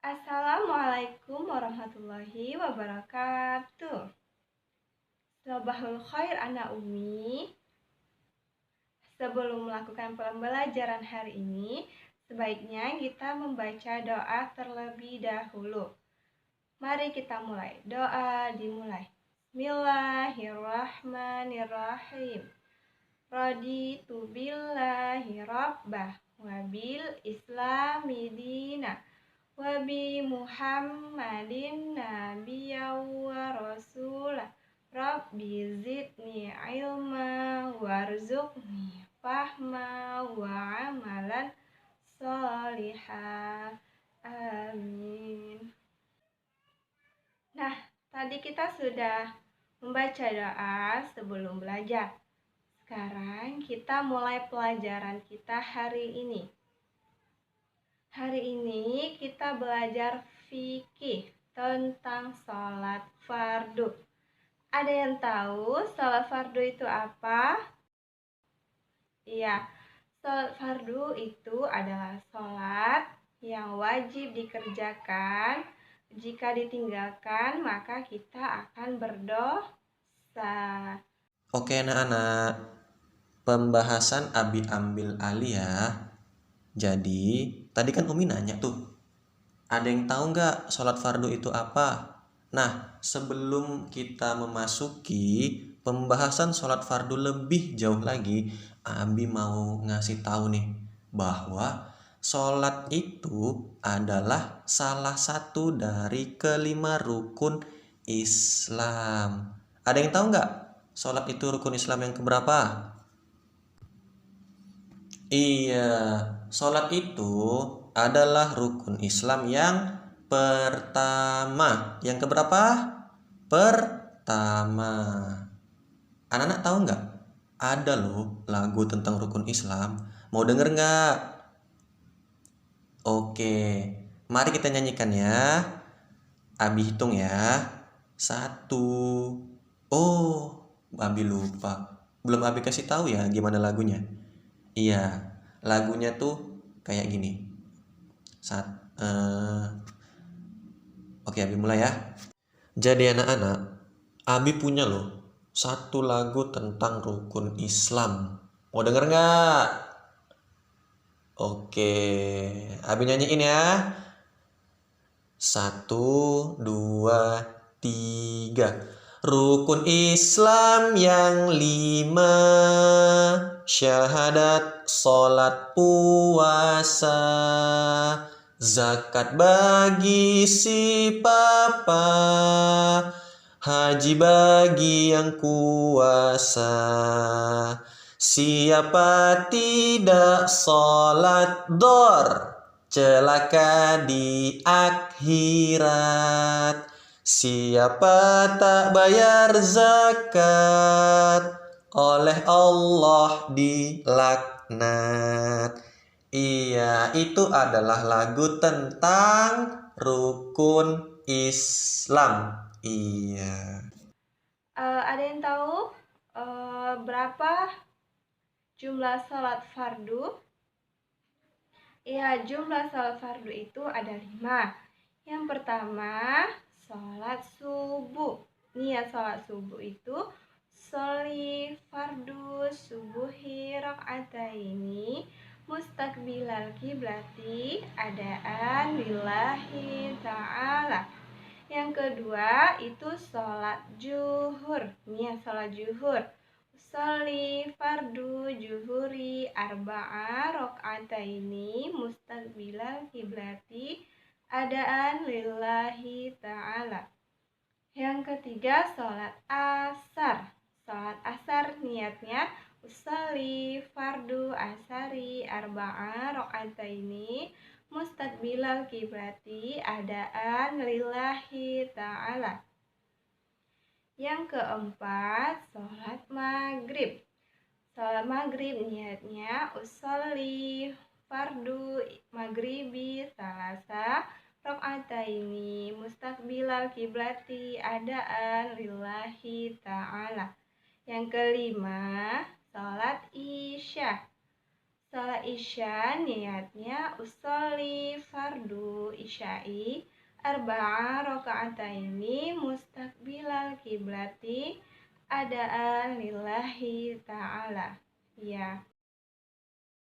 Assalamualaikum warahmatullahi wabarakatuh. Sabahul khair anak Umi. Sebelum melakukan pembelajaran hari ini, sebaiknya kita membaca doa terlebih dahulu. Mari kita mulai. Doa dimulai. Bismillahirrahmanirrahim. Raditu billahi rabbah wabil islami dina wabi Muhammadin nabiyya wa rasulah. Rabbi zidni ilma warzuqni fahma wa amalan solihah. Amin. Nah, tadi kita sudah membaca doa sebelum belajar. Sekarang kita mulai pelajaran kita hari ini. Hari ini kita belajar fikih tentang sholat fardu. Ada yang tahu sholat fardu itu apa? Iya, sholat fardu itu adalah sholat yang wajib dikerjakan. Jika ditinggalkan, maka kita akan berdosa. Oke anak-anak, pembahasan Abi ambil alih ya. Jadi, tadi kan Umi nanya tuh, ada yang tahu nggak sholat fardu itu apa? Nah, sebelum kita memasuki pembahasan sholat fardu lebih jauh lagi, Abi mau ngasih tahu nih, bahwa sholat itu adalah salah satu dari kelima rukun Islam. Ada yang tahu nggak sholat itu rukun Islam yang keberapa? Iya, sholat itu adalah rukun Islam yang pertama. Yang keberapa? Pertama. Anak-anak tahu nggak? Ada loh lagu tentang rukun Islam. Mau denger nggak? Oke, mari kita nyanyikan ya. Abi hitung ya. Satu. Oh, Abi lupa. Belum Abi kasih tahu ya gimana lagunya. Iya, lagunya tuh kayak gini. Oke, Abi mulai ya. Jadi anak-anak, Abi punya loh satu lagu tentang rukun Islam. Mau denger nggak? Oke, Abi nyanyiin ya. Satu, dua, tiga. Rukun Islam yang lima, syahadat, sholat, puasa, zakat bagi si papa, haji bagi yang kuasa. Siapa tidak sholat dor, celaka di akhirat. Siapa tak bayar zakat, oleh Allah dilaknat. Iya, itu adalah lagu tentang rukun Islam. Iya. Ada yang tahu berapa jumlah sholat fardu? Ya, jumlah sholat fardu itu ada 5. Yang pertama, sholat subuh. Niat sholat subuh itu sholi fardu subuhi rakaataini mustaqbilal kiblati adaan lillahi ta'ala. Yang kedua itu sholat zuhur. Niat sholat zuhur. Sholi fardu juhuri arba'a rakaataini mustaqbilal kiblati adaan lillahi ta'ala. Yang ketiga sholat asar. Sholat asar niatnya usolli fardu asari arba'a rakaataini mustaqbilal kiblati adaan lillahi ta'ala. Yang keempat, sholat maghrib. Sholat maghrib niatnya usolli fardu maghribi salasa rakaataini mustaqbilal kiblati adaan lillahi ta'ala. Yang kelima, sholat isya. Salat isya niatnya usolli fardu isya'i arba'a rakaataini mustaqbilal kiblati adaan lillahi ta'ala. Ya,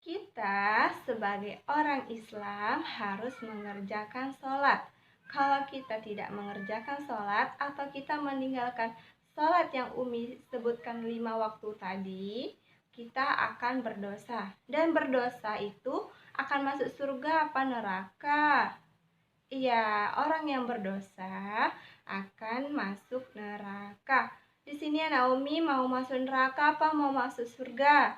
kita sebagai orang Islam harus mengerjakan sholat. Kalau kita tidak mengerjakan sholat atau kita meninggalkan sholat yang Umi sebutkan 5 waktu tadi, kita akan berdosa. Dan berdosa itu akan masuk surga apa neraka? Iya, orang yang berdosa akan masuk neraka. Di sini Naomi mau masuk neraka apa mau masuk surga?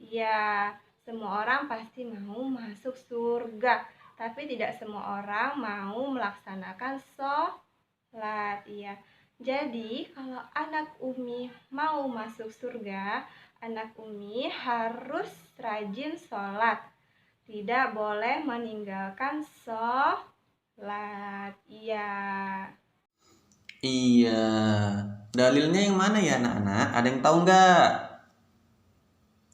Ya, semua orang pasti mau masuk surga, tapi tidak semua orang mau melaksanakan sholat. Ya, jadi kalau anak Umi mau masuk surga, anak Umi harus rajin sholat. Tidak boleh meninggalkan sholat. Iya. Iya, dalilnya yang mana ya anak-anak? Ada yang tahu nggak?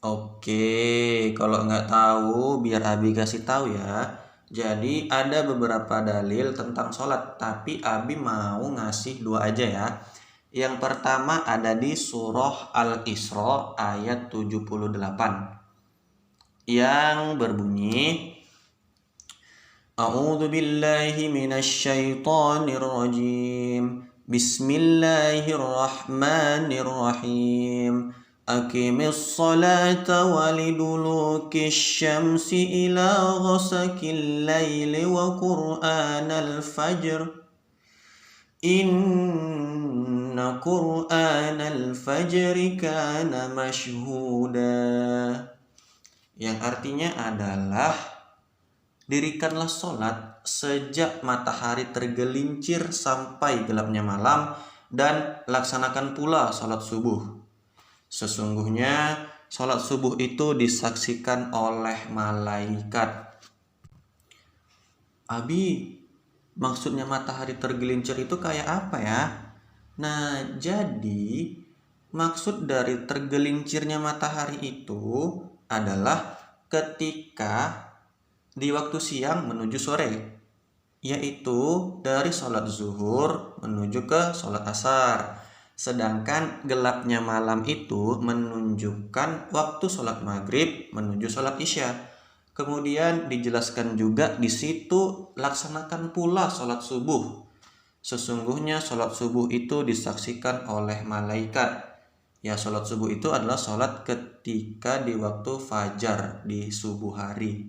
Oke, kalau nggak tahu biar Abi kasih tahu ya. Jadi ada beberapa dalil tentang sholat, tapi Abi mau ngasih dua aja ya. Yang pertama ada di surah Al-Isra ayat 78 yang berbunyi A'udzu billahi minasy syaithanir rajim. Bismillahirrahmanirrahim. Aqimis salata waliduluki syamsi ila ghasakil laili wa qur'anal fajr. Inna qur'anal fajri kana mashhuda. Yang artinya adalah dirikanlah sholat sejak matahari tergelincir sampai gelapnya malam dan laksanakan pula sholat subuh. Sesungguhnya sholat subuh itu disaksikan oleh malaikat. Abi, maksudnya matahari tergelincir itu kayak apa ya? Nah, jadi maksud dari tergelincirnya matahari itu adalah ketika di waktu siang menuju sore, yaitu dari sholat zuhur menuju ke sholat asar. Sedangkan gelapnya malam itu menunjukkan waktu sholat maghrib menuju sholat isya. Kemudian dijelaskan juga di situ laksanakan pula sholat subuh. Sesungguhnya sholat subuh itu disaksikan oleh malaikat. Ya, sholat subuh itu adalah sholat ketika di waktu fajar di subuh hari.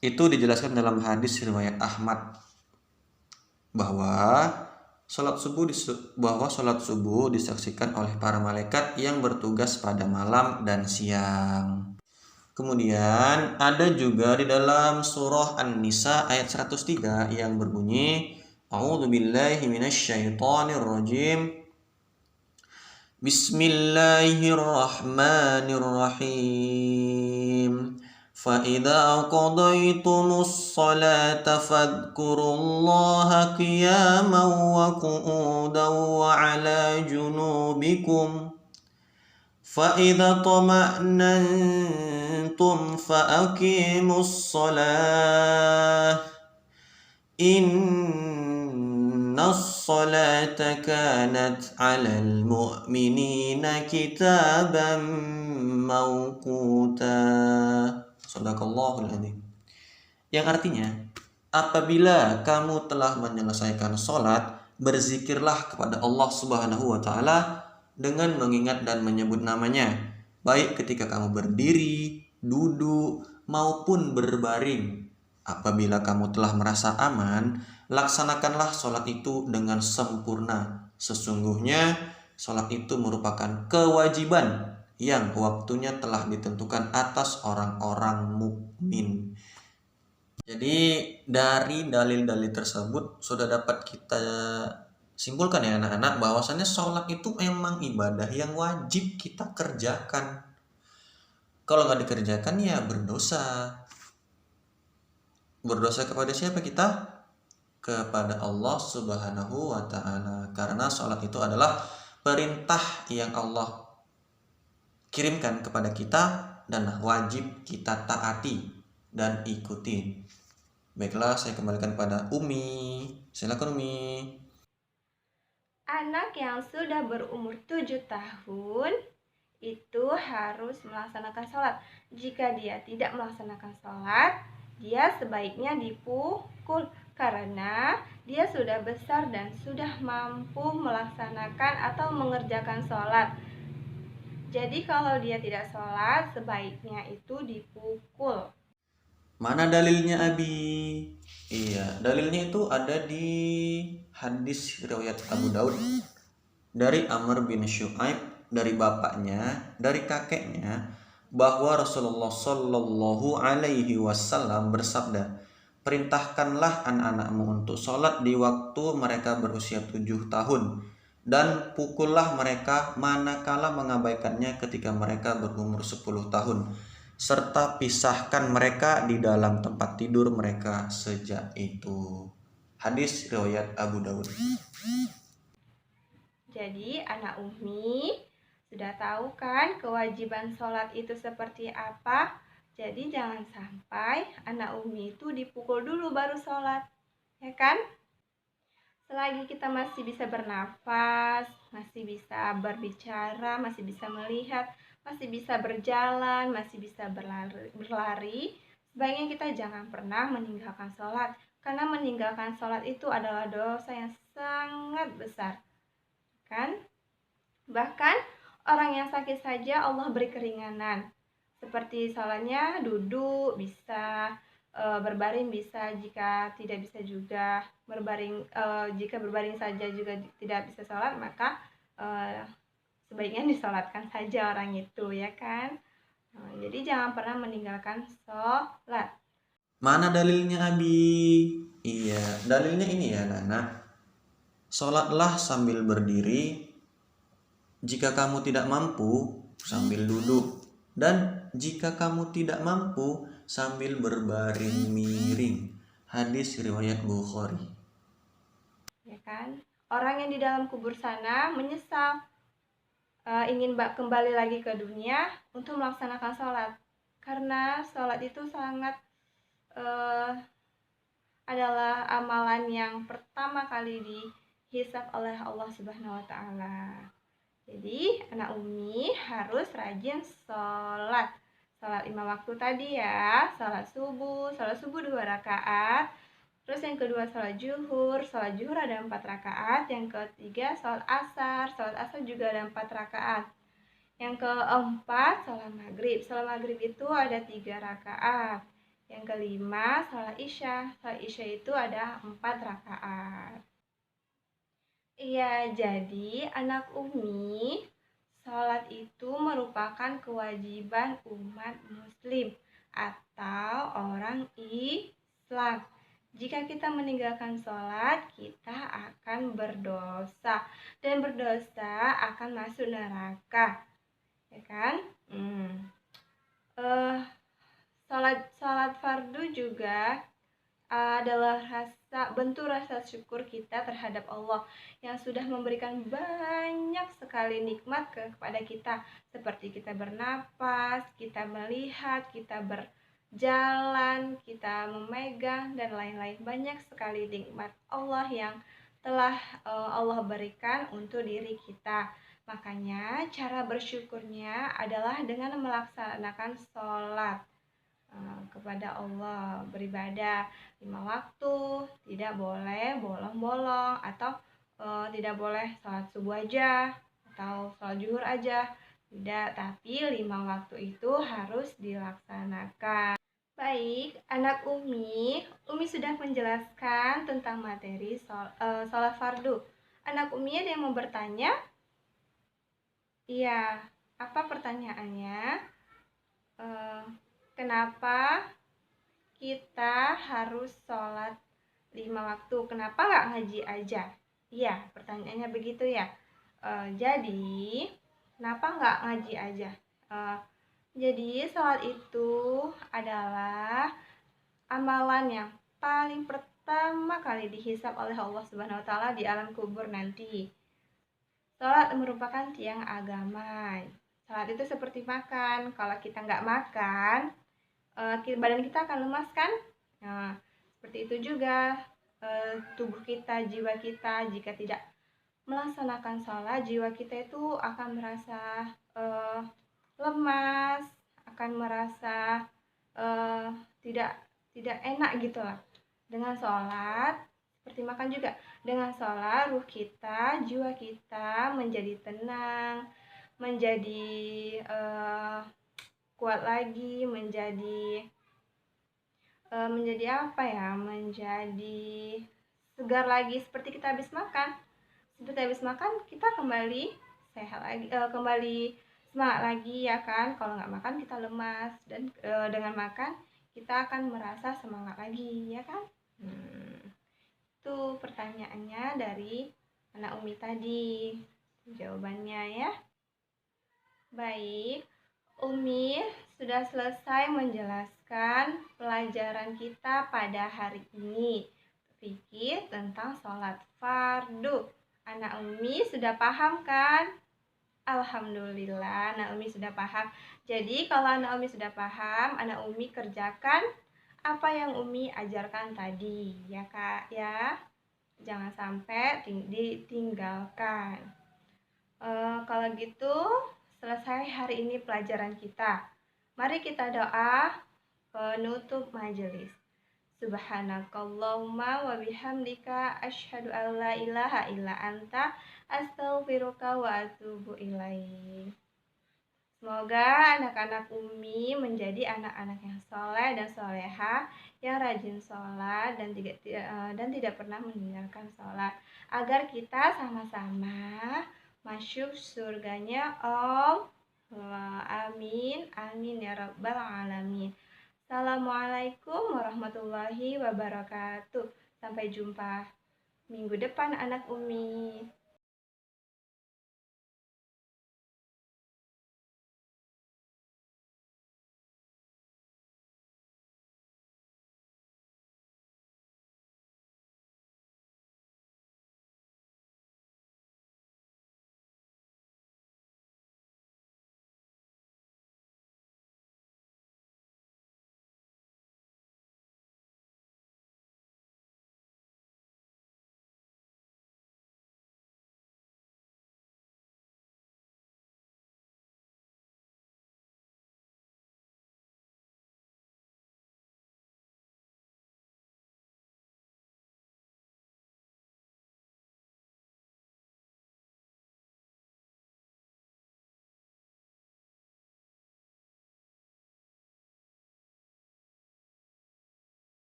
Itu dijelaskan dalam hadis riwayat Ahmad bahwa sholat subuh disaksikan oleh para malaikat yang bertugas pada malam dan siang. Kemudian ada juga di dalam surah An-Nisa ayat 103 yang berbunyi A'udzu billahi minasyaitonir rajim. Bismillahirrahmanirrahim. فَإِذَا قَضَيْتُمُ الصَّلَاةَ فَاذْكُرُوا اللَّهَ قِيَامًا وَقُعُودًا وَعَلَى جُنُوبِكُمْ فَإِذَا طَمَأْنَنْتُمْ فَأَقِيمُوا الصَّلَاةَ إِنَّ الصَّلَاةَ كَانَتْ عَلَى الْمُؤْمِنِينَ كِتَابًا مَوْقُوتًا. Shadaqallahul adzim. Yang artinya, apabila kamu telah menyelesaikan sholat, berzikirlah kepada Allah Subhanahu wa Ta'ala dengan mengingat dan menyebut namanya, baik ketika kamu berdiri, duduk, maupun berbaring. Apabila kamu telah merasa aman, laksanakanlah sholat itu dengan sempurna. Sesungguhnya sholat itu merupakan kewajiban yang waktunya telah ditentukan atas orang-orang mukmin. Jadi dari dalil-dalil tersebut sudah dapat kita simpulkan ya anak-anak bahwasannya sholat itu memang ibadah yang wajib kita kerjakan. Kalau nggak dikerjakan ya berdosa. Berdosa kepada siapa kita? Kepada Allah Subhanahu wa Ta'ala. Karena sholat itu adalah perintah yang Allah kirimkan kepada kita dan wajib kita taati dan ikuti. Baiklah, saya kembalikan pada Umi. Silakan Umi. Anak yang sudah berumur 7 tahun itu harus melaksanakan sholat. Jika dia tidak melaksanakan sholat, dia sebaiknya dipukul karena dia sudah besar dan sudah mampu melaksanakan atau mengerjakan sholat. Jadi kalau dia tidak sholat, sebaiknya itu dipukul. Mana dalilnya Abi? Iya, dalilnya itu ada di hadis riwayat Abu Daud dari Amr bin Syu'aib, dari bapaknya, dari kakeknya, bahwa Rasulullah Shallallahu Alaihi Wasallam bersabda, perintahkanlah anak-anakmu untuk sholat di waktu mereka berusia 7 tahun, dan pukullah mereka manakala mengabaikannya ketika mereka berumur 10 tahun, serta pisahkan mereka di dalam tempat tidur mereka sejak itu. Hadis riwayat Abu Daud. Jadi anak Umi sudah tahu kan kewajiban sholat itu seperti apa? Jadi jangan sampai anak Umi itu dipukul dulu baru sholat, ya kan? Selagi kita masih bisa bernafas, masih bisa berbicara, masih bisa melihat, masih bisa berjalan, masih bisa berlari, sebaiknya kita jangan pernah meninggalkan sholat. Karena meninggalkan sholat itu adalah dosa yang sangat besar, kan? Bahkan orang yang sakit saja Allah beri keringanan. Seperti sholatnya duduk bisa, berbaring bisa, jika tidak bisa juga berbaring, jika berbaring saja juga tidak bisa sholat, maka sebaiknya disolatkan saja orang itu, ya kan? Jadi jangan pernah meninggalkan sholat. Mana dalilnya Abi? Iya, dalilnya ini ya Nana. Sholatlah sambil berdiri, jika kamu tidak mampu sambil duduk, dan jika kamu tidak mampu sambil berbaring miring. Hadis riwayat Bukhari. Ya kan? Orang yang di dalam kubur sana menyesal, ingin kembali lagi ke dunia untuk melaksanakan sholat. Karena sholat itu sangat adalah amalan yang pertama kali dihisab oleh Allah Subhanahu wa taala. Jadi, anak Umi harus rajin sholat. Sholat 5 waktu tadi ya, sholat subuh 2 rakaat. Terus yang kedua sholat zuhur ada 4 rakaat. Yang ketiga sholat asar juga ada 4 rakaat. Yang keempat sholat maghrib itu ada 3 rakaat. Yang kelima sholat isya itu ada 4 rakaat. Iya, jadi anak Umi, sholat itu merupakan kewajiban umat muslim atau orang Islam. Jika kita meninggalkan sholat, kita akan berdosa, dan berdosa akan masuk neraka, ya kan? Sholat fardu juga adalah bentuk rasa syukur kita terhadap Allah yang sudah memberikan banyak sekali nikmat kepada kita, seperti kita bernapas, kita melihat, kita berjalan, kita memegang, dan lain-lain. Banyak sekali nikmat Allah yang telah Allah berikan untuk diri kita. Makanya cara bersyukurnya adalah dengan melaksanakan sholat kepada Allah, beribadah 5 waktu, tidak boleh bolong-bolong, atau tidak boleh sholat subuh aja atau sholat zuhur aja, tidak, tapi 5 waktu itu harus dilaksanakan. Baik, anak Umi sudah menjelaskan tentang materi sholat fardu. Anak Umi ada yang mau bertanya? Iya, apa pertanyaannya? Kenapa kita harus sholat 5 waktu? Kenapa nggak ngaji aja? Iya, pertanyaannya begitu ya. Jadi, kenapa nggak ngaji aja? Jadi, sholat itu adalah amalan yang paling pertama kali dihisab oleh Allah Subhanahu wa taala di alam kubur nanti. Sholat merupakan tiang agama. Salat itu seperti makan. Kalau kita nggak makan, badan kita akan lemas kan? Nah, seperti itu juga tubuh kita, jiwa kita, jika tidak melaksanakan sholat, jiwa kita itu akan merasa lemas, akan merasa tidak tidak enak gitu lah. Dengan sholat, seperti makan juga, dengan sholat ruh kita, jiwa kita menjadi tenang, menjadi kuat lagi, menjadi apa ya, menjadi segar lagi. Seperti kita habis makan, kita kembali sehat lagi, kembali semangat lagi ya kan. Kalau nggak makan kita lemas, dan dengan makan kita akan merasa semangat lagi ya kan. Itu pertanyaannya dari anak Umi tadi, jawabannya ya. Baik, Umi sudah selesai menjelaskan pelajaran kita pada hari ini. Fikih tentang sholat fardu. Anak Umi sudah paham kan? Alhamdulillah, anak Umi sudah paham. Jadi kalau anak Umi sudah paham, anak Umi kerjakan apa yang Umi ajarkan tadi, ya Kak ya. Jangan sampai ditinggalkan. Kalau gitu, selesai hari ini pelajaran kita. Mari kita doa penutup majelis. Subhanakallahumma wa bihamdika asyhadu an la ilaha illa anta astaghfiruka wa atubu ilaik. Semoga anak-anak Umi menjadi anak-anak yang soleh dan soleha, yang rajin sholat dan tidak pernah meninggalkan sholat, agar kita sama-sama masuk surganya Allah. Amin, amin ya rabbal alamin. Assalamualaikum warahmatullahi wabarakatuh. Sampai jumpa minggu depan anak Umi.